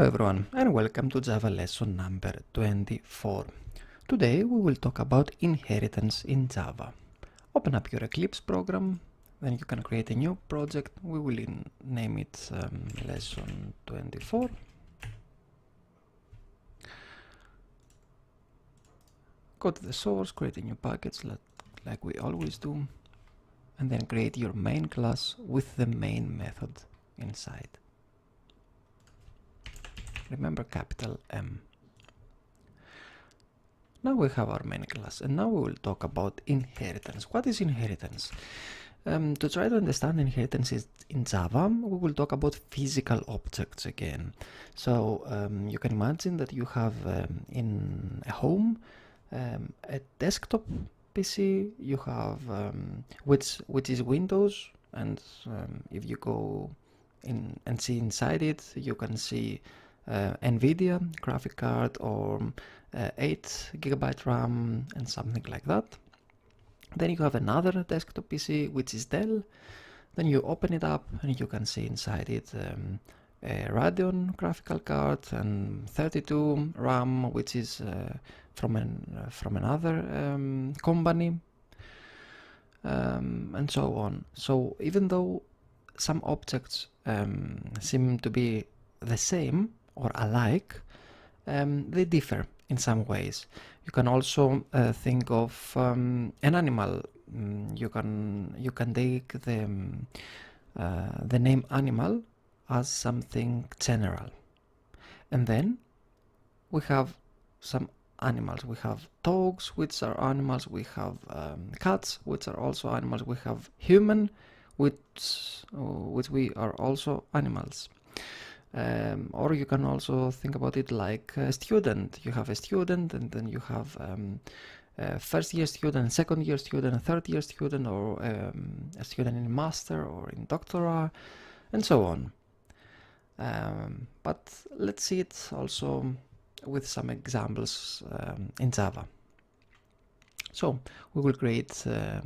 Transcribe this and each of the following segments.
everyone, and welcome to Java lesson number 24. Today we will talk about inheritance in Java. Open up your Eclipse program, then you can create a new project. We will name it lesson 24. Go to the source, create a new package like we always do, and then create your main class with the main method inside. Remember capital M. Now we have our main class, and now we will talk about inheritance. What is inheritance? To try to understand inheritance in Java, we will talk about physical objects again. So you can imagine that you have in a home a desktop PC. You have which is Windows, and if you go in and see inside it, you can see NVIDIA graphic card or 8 GB RAM and something like that. Then you have another desktop PC which is Dell. Then you open it up and you can see inside it a Radeon graphical card and 32 RAM, which is from another company, and so on. So even though some objects seem to be the same or alike, they differ in some ways. You can also think of an animal. You can take the name animal as something general, and then we have some animals. We have dogs, which are animals. We have cats, which are also animals. We have human, which we are also animals. Or you can also think about it like a student. You have a student, and then you have first year student, second year student, third year student, or a student in master or in doctorate, and so on. But let's see it also with some examples in Java. So we will create a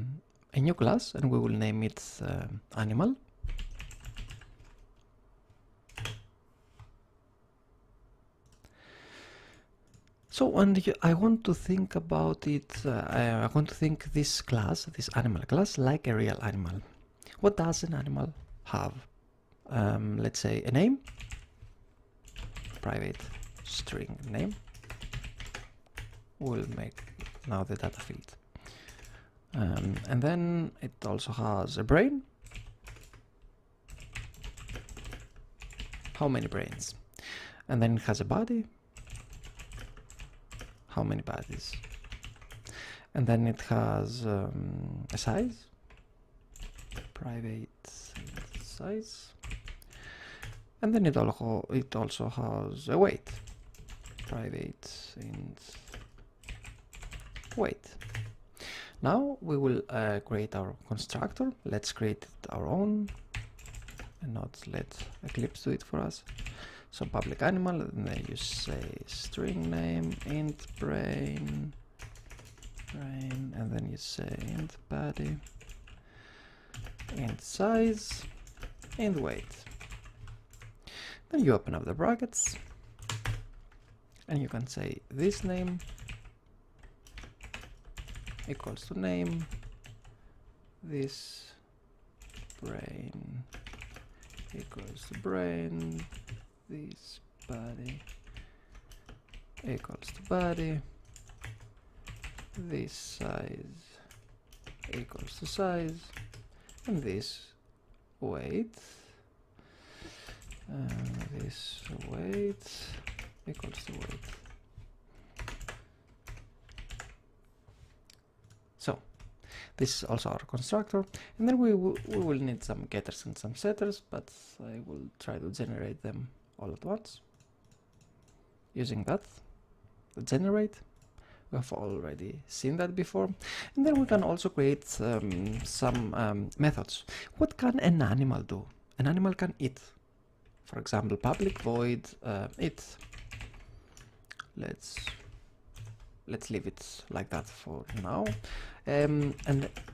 new class, and we will name it animal. So, and I want to think about it, I want to think this class, this animal class, like a real animal. What does an animal have? Let's say a name, private string name. We'll make now the data field. And then it also has a brain. How many brains? And then it has a body. How many bodies? And then it has a size, private size, and then it also has a weight, private int weight. Now we will create our constructor. Let's create our own and not let Eclipse do it for us. So public animal, and then you say string name int brain, and then you say int body, int size, int weight. Then you open up the brackets, and you can say this name equals to name, this brain equals to brain, this body equals to body, this size equals to size, and this weight equals to weight. So this is also our constructor, and then we will need some getters and some setters, but I will try to generate them all at once using that, the generate. We have already seen that before. And then we can also create some methods. What can an animal do? An animal can eat. For example, public void eat. Let's leave it like that for now. And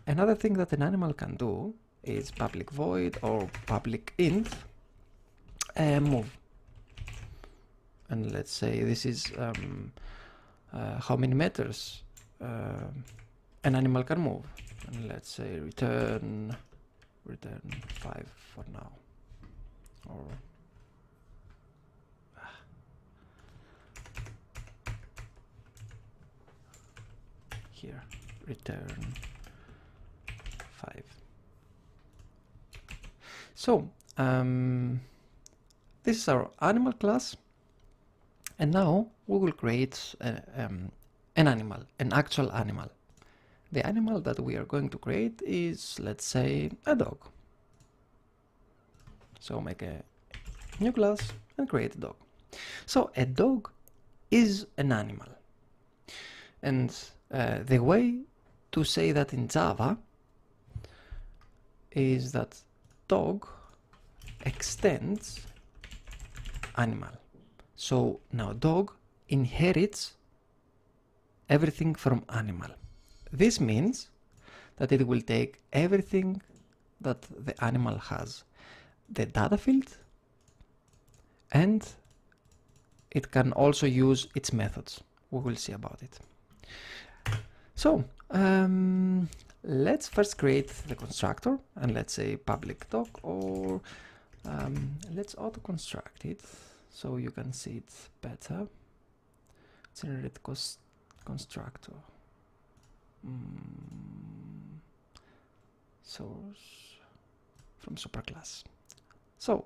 another thing that an animal can do is public void or public int move. and let's say this is how many meters an animal can move, and let's say return 5 for now, or here return 5. So this is our animal class, and now we will create an animal, an actual animal. The animal that we are going to create is, let's say, a dog. So make a new class and create a dog. So a dog is an animal, and the way to say that in Java is that dog extends animal. So now dog inherits everything from animal. This means that it will take everything that the animal has, the data field, and it can also use its methods. We will see about it. So let's first create the constructor, and let's say public dog, or let's auto construct it so you can see it better. Generate constructor. Source from superclass. So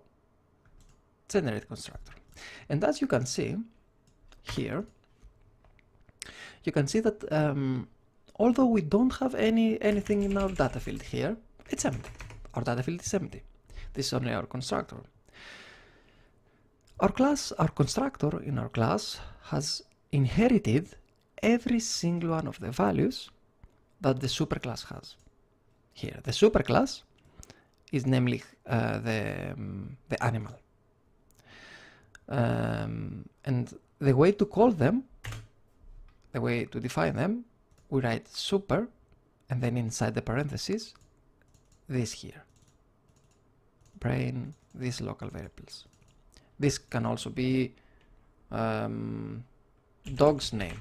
generate constructor, and as you can see here, you can see that although we don't have anything in our data field here, it's empty. Our data field is empty. This is only our constructor. Our constructor in our class has inherited every single one of the values that the superclass has. Here, the superclass is namely the animal. And the way to call them, the way to define them, we write super, and then inside the parentheses, this here. Brain, these local variables. This can also be dog's name.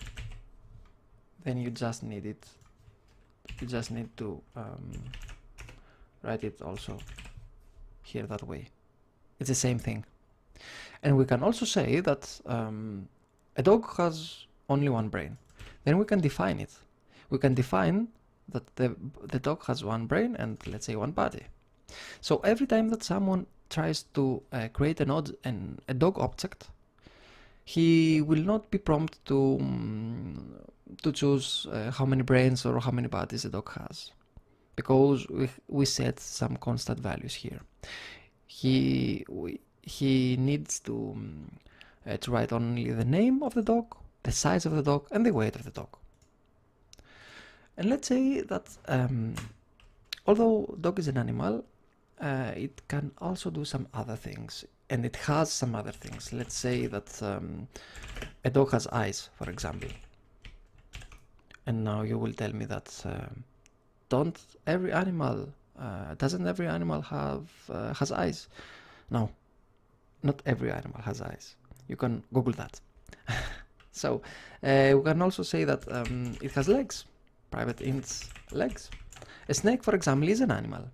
Then you just need it. You just need to write it also here that way. It's the same thing. And we can also say that a dog has only one brain. Then we can define it. We can define that the dog has one brain and, let's say, one body. So every time that someone tries to create a dog object, he will not be prompted to choose how many brains or how many bodies the dog has, because we set some constant values here. He needs to write only the name of the dog, the size of the dog, and the weight of the dog. And let's say that although dog is an animal, it can also do some other things, and it has some other things. Let's say that a dog has eyes, for example. And now you will tell me that doesn't every animal has eyes? No, not every animal has eyes. You can Google that. So we can also say that it has legs, private ints legs. A snake, for example, is an animal,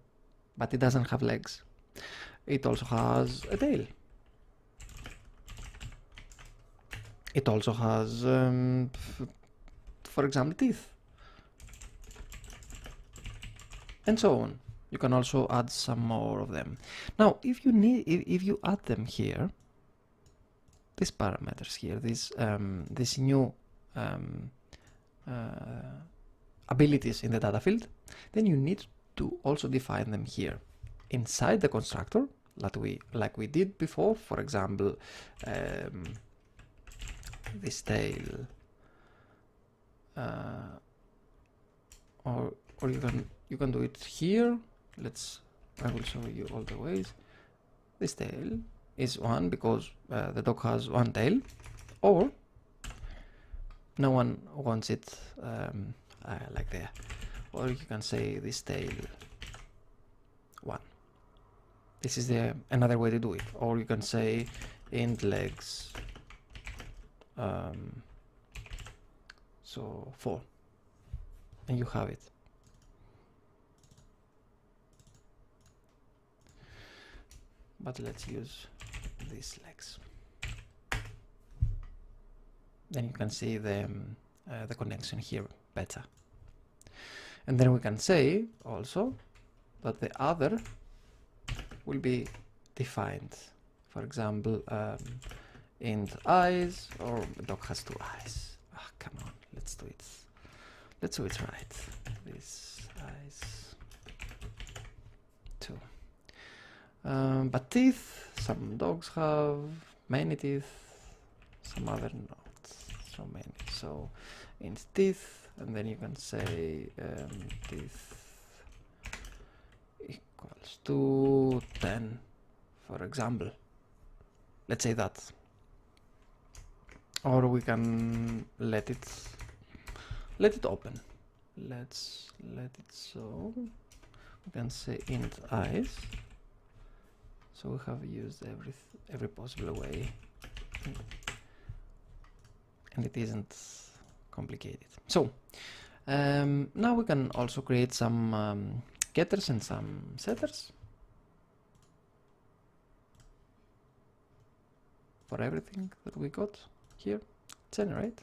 but it doesn't have legs. It also has a tail. It also has, for example, teeth, and so on. You can also add some more of them. Now, if you add them here, these parameters here, these new abilities in the data field, then you need to also define them here inside the constructor, like we did before. For example, this tail, or you can do it here. I will show you all the ways. This tail is 1 because the dog has one tail, or no one wants it like there, or you can say this tail 1. This is another way to do it. Or you can say int legs so 4, and you have it. But let's use these legs. Then you can see the connection here better. And then we can say also that the other will be defined. For example, int eyes, or the dog has 2 eyes. Ah, come on, let's do it. Let's do it right. This eyes 2. But teeth, some dogs have many teeth, some other not so many. So int teeth, and then you can say teeth equals to 10, for example. Let's say that. Or we can let it open. Let's let it so. We can say int eyes. So we have used every possible way, and it isn't complicated. So now we can also create some getters and some setters for everything that we got here. Generate.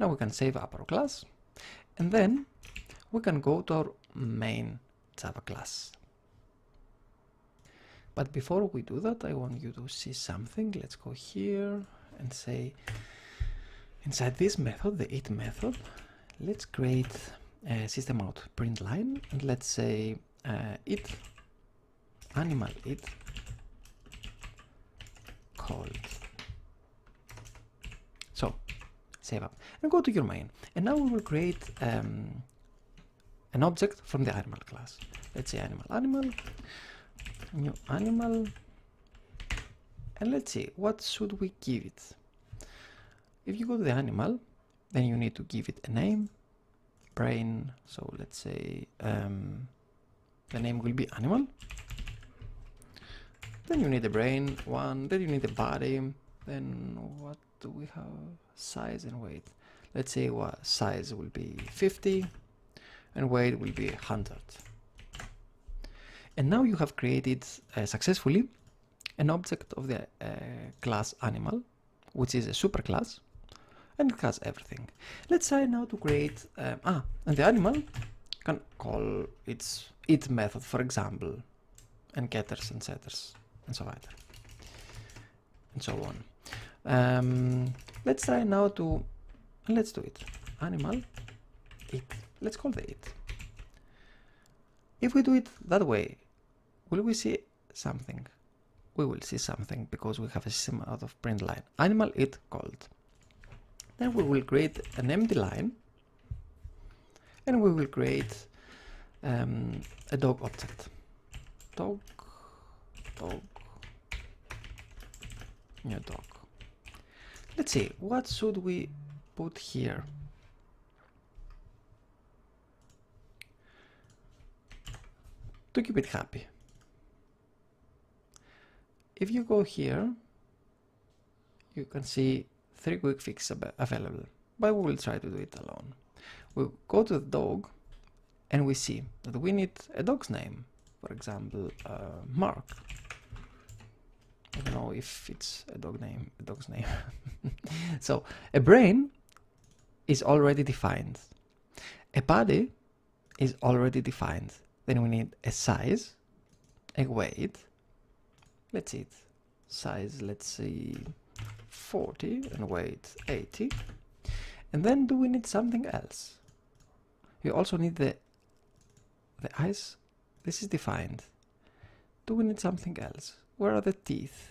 Now we can save up our class, and then we can go to our main Java class. But before we do that, I want you to see something. Let's go here and say, inside this method, the it method, let's create a system out print line, and let's say it animal it called. So save up and go to your main, and now we will create an object from the animal class. Let's say animal, new animal, and let's see, what should we give it? If you go to the animal, then you need to give it a name, brain. So let's say the name will be animal. Then you need a brain, 1, then you need a body, then what do we have? Size and weight. Let's say what size will be 50 and weight will be 100. And now you have created successfully an object of the class animal, which is a superclass, and it has everything. Let's try now to create, and the animal can call its it method, for example, and getters and setters, and so on, and so on. Let's try now to, and let's do it. Animal it. Let's call the it. If we do it that way, will we see something? We will see something because we have a system out of print line. Animal it called. Then we will create an empty line, and we will create a dog object. Dog, new dog. Let's see, what should we put here? To keep it happy. If you go here, you can see 3 quick fixes available, but we will try to do it alone. We'll go to the dog, and we see that we need a dog's name. For example, Mark. I don't know if it's a dog's name. So a brain is already defined. A body is already defined. Then we need a size, a weight. Let's see it. Size, let's see, 40, and weight 80. And then do we need something else? We also need the eyes. This is defined. Do we need something else? Where are the teeth?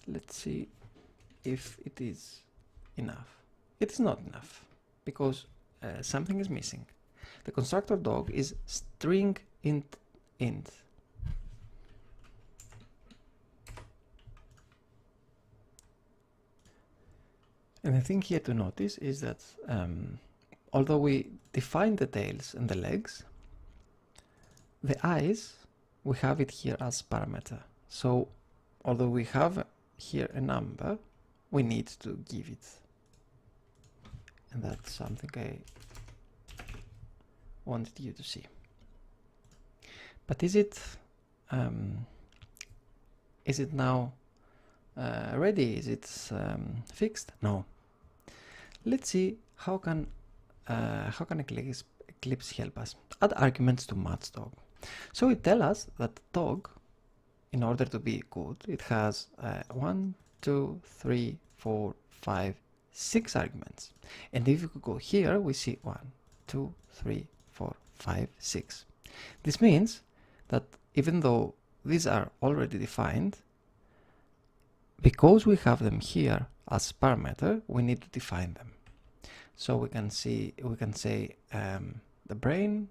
Let's see if it is enough. It's not enough because something is missing. The constructor dog is string int. And the thing here to notice is that although we define the tails and the legs, the eyes, we have it here as parameter. So although we have here a number, we need to give it. And that's something I wanted you to see. But is it now ready? Is it fixed? No. Let's see how can Eclipse help us. Add arguments to match dog. So it tells us that dog, in order to be good, it has 1, 2, 3, 4, 5, 6 arguments. And if you go here, we see 1, 2, 3, 4, 5, 6. This means that even though these are already defined, because we have them here as parameter, we need to define them. So we can say the brain,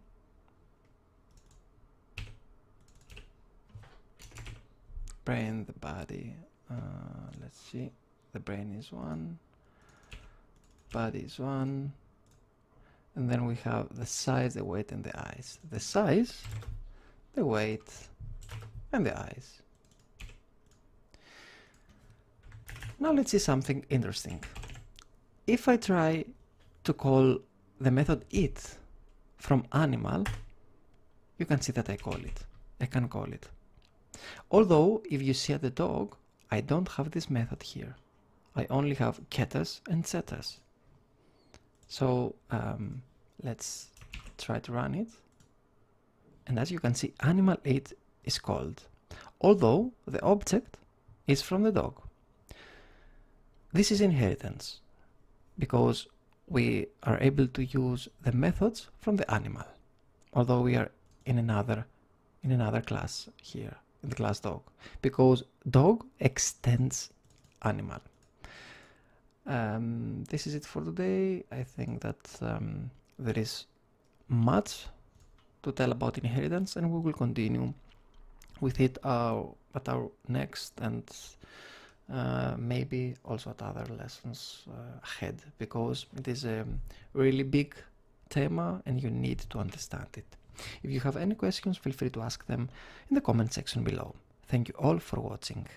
the body, let's see, the brain is 1, body is 1, and then we have the size, the weight, and the eyes. The size, the weight, and the eyes. Now let's see something interesting. If I try to call the method it from animal, you can see that I can call it. Although, if you see at the dog, I don't have this method here. I only have getters and setters. So let's try to run it. And as you can see, animal it is called, although the object is from the dog. This is inheritance, because we are able to use the methods from the animal, although we are in another class here, in the class dog, because dog extends animal. This is it for today. I think that there is much to tell about inheritance, and we will continue with it at our next and maybe also at other lessons ahead, because it is a really big theme and you need to understand it. If you have any questions, feel free to ask them in the comment section below. Thank you all for watching.